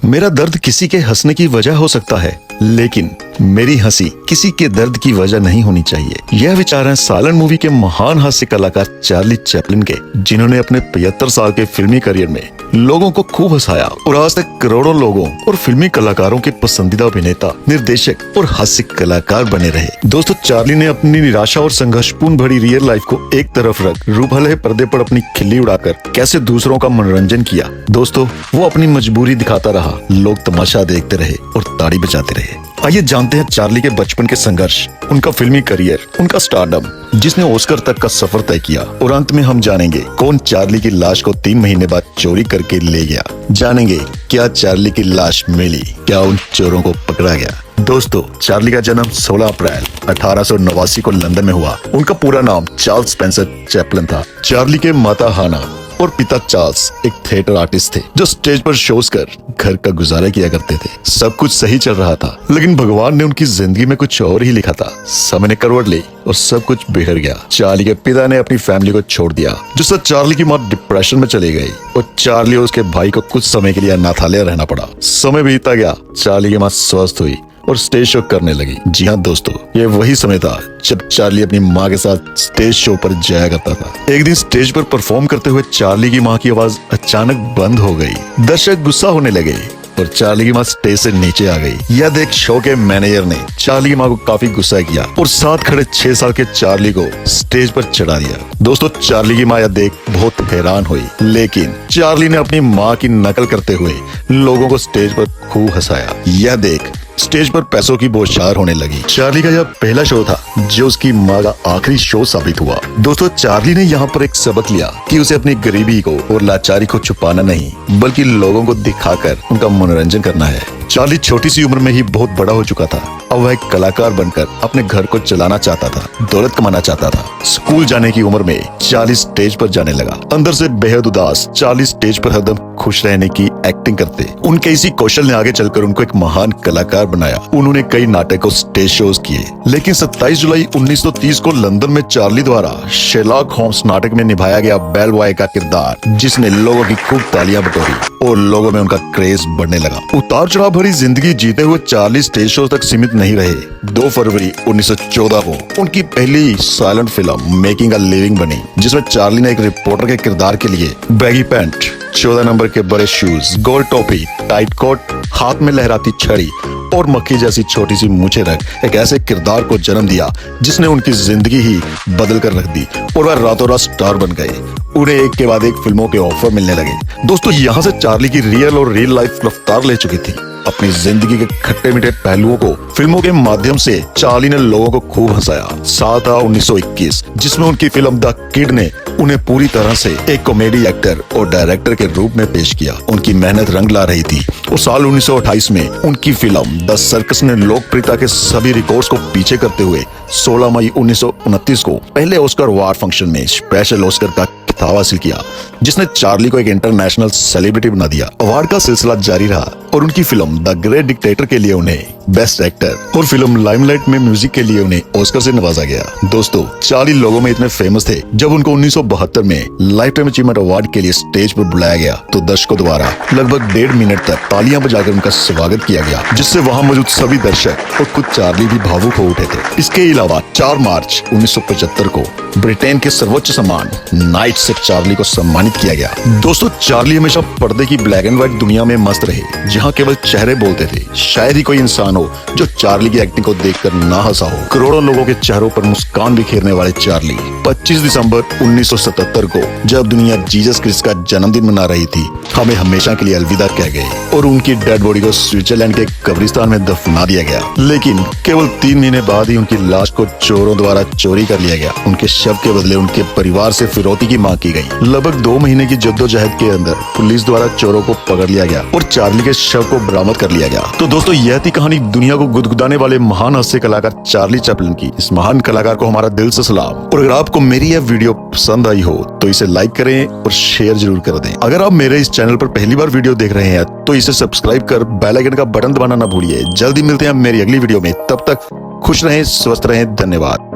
मेरा दर्द किसी के हंसने की वजह हो सकता है, लेकिन मेरी हंसी किसी के दर्द की वजह नहीं होनी चाहिए। यह विचार है साइलेंट मूवी के महान हास्य कलाकार चार्ली चैपलिन के, जिन्होंने अपने 75 साल के फिल्मी करियर में लोगों को खूब हंसाया और आज तक करोड़ों लोगों और फिल्मी कलाकारों के पसंदीदा अभिनेता, निर्देशक और हास्य कलाकार बने रहे। दोस्तों, चार्ली ने अपनी निराशा और संघर्षपूर्ण भरी रियल लाइफ को एक तरफ रख रूपहले पर्दे पर अपनी खिल्ली उड़ाकर कैसे दूसरों का मनोरंजन किया। दोस्तों, वो अपनी मजबूरी दिखाता रहा, लोग तमाशा देखते रहे और ताड़ी बजाते रहे। आइए जानते हैं चार्ली के बचपन के संघर्ष, उनका फिल्मी करियर, उनका स्टारडम जिसने ऑस्कर तक का सफर तय किया, और अंत में हम जानेंगे कौन चार्ली की लाश को 3 महीने बाद चोरी करके ले गया। जानेंगे क्या चार्ली की लाश मिली, क्या उन चोरों को पकड़ा गया। दोस्तों, चार्ली का जन्म 16 अप्रैल 1889 को लंदन में हुआ। उनका पूरा नाम चार्ल्स स्पेंसर चैपलिन था। चार्ली के माता हाना और पिता चार्ल्स एक थिएटर आर्टिस्ट थे जो स्टेज पर शोज कर घर का गुजारा किया करते थे। सब कुछ सही चल रहा था, लेकिन भगवान ने उनकी जिंदगी में कुछ और ही लिखा था। समय ने करवट ली और सब कुछ बिगड़ गया। चार्ली के पिता ने अपनी फैमिली को छोड़ दिया, जिससे चार्ली की मां डिप्रेशन में चली गई और चार्ली और उसके भाई को कुछ समय के लिए अनाथालय रहना पड़ा। समय बीतता गया, चार्ली की मां स्वस्थ हुई और स्टेज शो करने लगी। जी हाँ दोस्तों, ये वही समय था जब चार्ली अपनी माँ के साथ स्टेज शो पर जाया करता था। एक दिन स्टेज पर परफॉर्म करते हुए चार्ली की माँ की आवाज अचानक बंद हो गई। दर्शक गुस्सा होने लगे और चार्ली की माँ स्टेज से नीचे आ गई। यह देख शो के मैनेजर ने चार्ली की माँ को काफी गुस्सा किया और साथ खड़े 6 साल के चार्ली को स्टेज पर चढ़ा दिया। दोस्तों, चार्ली की माँ यह देख बहुत हैरान हुई, लेकिन चार्ली ने अपनी माँ की नकल करते हुए लोगों को स्टेज पर खूब हंसाया। यह देख स्टेज पर पैसों की बौछार होने लगी। चार्ली का यह पहला शो था जो उसकी माँ का आखिरी शो साबित हुआ। दोस्तों, चार्ली ने यहाँ पर एक सबक लिया कि उसे अपनी गरीबी को और लाचारी को छुपाना नहीं, बल्कि लोगों को दिखाकर उनका मनोरंजन करना है। चार्ली छोटी सी उम्र में ही बहुत बड़ा हो चुका था। अब वह एक कलाकार बनकर अपने घर को चलाना चाहता था, दौलत कमाना चाहता था। स्कूल जाने की उम्र में चार्ली स्टेज पर जाने लगा। अंदर से बेहद उदास चार्ली स्टेज पर हरदम खुश रहने की एक्टिंग करते। उनके इसी कौशल ने आगे चलकर उनको एक महान कलाकार बनाया। उन्होंने कई नाटक और स्टेज शोज किए, लेकिन 27 जुलाई 1930 को लंदन में चार्ली द्वारा शेरलॉक होम्स नाटक में निभाया गया बेल बॉय का किरदार, जिसने लोगों की खूब तालियां बटोरी और लोगों में उनका क्रेज बढ़ने लगा। उतार चढ़ाव भरी जिंदगी जीते हुए चार्ली स्टेज शो तक सीमित नहीं रहे। 2 फरवरी 1914 को उनकी पहली silent film making a living बनी, जिसमें चार्ली ने एक रिपोर्टर के किरदार के लिए बैगी पैंट, 14 नंबर के बड़े शूज, गोल टोपी, टाइट कोट, हाथ में लहराती छड़ी और मक्खी जैसी छोटी सी मूछें रख एक ऐसे किरदार को जन्म दिया जिसने उनकी जिंदगी ही बदल कर रख दी और वह रातों रात स्टार बन गए। उन्हें एक के बाद एक फिल्मों के ऑफर मिलने लगे। दोस्तों, यहाँ से चार्ली की रियल लाइफ रफ्तार ले चुकी थी। अपनी जिंदगी के खट्टे मीठे पहलुओं को फिल्मों के माध्यम से चार्ली ने लोगों को खूब हंसाया। साल था 1921, जिसमें उनकी फिल्म द किड ने उन्हें पूरी तरह से एक कॉमेडी एक्टर और डायरेक्टर के रूप में पेश किया। उनकी मेहनत रंग ला रही थी और साल 1928 में उनकी फिल्म द सर्कस ने लोकप्रियता के सभी रिकॉर्ड्स को पीछे करते हुए 16 मई 1929 को पहले ऑस्कर अवार्ड फंक्शन में स्पेशल ऑस्कर का खिताब हासिल किया, जिसने चार्ली को एक इंटरनेशनल सेलिब्रिटी बना दिया। अवार्ड का सिलसिला जारी रहा और उनकी फिल्म द ग्रेट डिक्टेटर के लिए उन्हें बेस्ट एक्टर और फिल्म लाइमलाइट में म्यूजिक के लिए उन्हें ऑस्कर से नवाजा गया। दोस्तों, चार्ली लोगों में इतने फेमस थे, जब उनको 1972 में लाइफ टाइम अचीवमेंट अवार्ड के लिए स्टेज पर बुलाया गया तो दर्शकों द्वारा लगभग 1.5 मिनट तक तालियां बजाकर उनका स्वागत किया गया, जिससे वहां मौजूद सभी दर्शक और खुद चार्ली भी भावुक हो उठे थे। इसके अलावा 4 मार्च 1975 को ब्रिटेन के सर्वोच्च सम्मान नाइट से चार्ली को सम्मानित किया गया। दोस्तों, चार्ली हमेशा पर्दे की ब्लैक एंड व्हाइट दुनिया में मस्त रहे, जहां केवल चेहरे बोलते थे। शायद ही कोई इंसान हो जो चार्ली की एक्टिंग को देखकर ना हंसा हो। करोड़ों लोगों के चेहरों पर मुस्कान बिखेरने वाले चार्ली 25 दिसंबर 1977 को, जब दुनिया जीसस क्रिस्ट का जन्मदिन मना रही थी, हमें हमेशा के लिए अलविदा कह गए और उनकी डेड बॉडी को स्विट्जरलैंड के कब्रिस्तान में दफना दिया गया। लेकिन केवल 3 महीने बाद ही उनकी लाश को चोरों द्वारा चोरी कर लिया गया। उनके शव के बदले उनके परिवार से फिरौती की मांग की गई। लगभग 2 महीने की जद्दोजहद के अंदर पुलिस द्वारा चोरों को पकड़ लिया गया और चार्ली के शव को बरामद कर लिया गया। तो दोस्तों, यह थी कहानी दुनिया को गुदगुदाने वाले महान हास्य कलाकार चार्ली चैपलिन की। इस महान कलाकार को हमारा दिल से सलाम। और अगर आपको मेरी यह वीडियो पसंद आई हो तो इसे लाइक करें और शेयर जरूर कर दें। अगर आप मेरे इस चैनल पर पहली बार वीडियो देख रहे हैं तो इसे सब्सक्राइब कर बेल आइकन का बटन दबाना ना भूलिए। जल्दी मिलते हैं मेरी अगली वीडियो में, तब तक खुश रहें, स्वस्थ रहें। धन्यवाद।